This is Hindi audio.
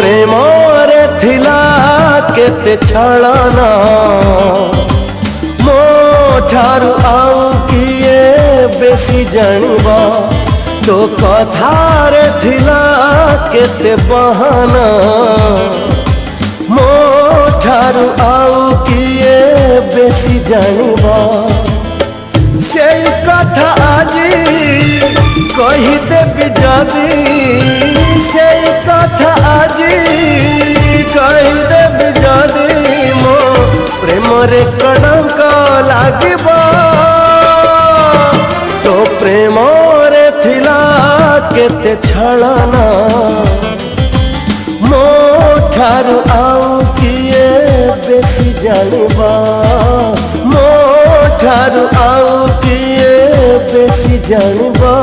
प्रेम रे थिला केते छलना मो ठारू आउ किए बेसी जानिबा तो कथा रे थिला केते बहाना मो ठारू आउ किए बेसी जानिबा से कथा आजी कही देबी जदी से कथा आजी कही देबी जदी मो प्रेम रे कलंक लागिबा तो प्रेम रे थिला केते छलना मो ठारू आउ किए बेसी जानिबा मो ठारू आउ किए बेसी जानिबा।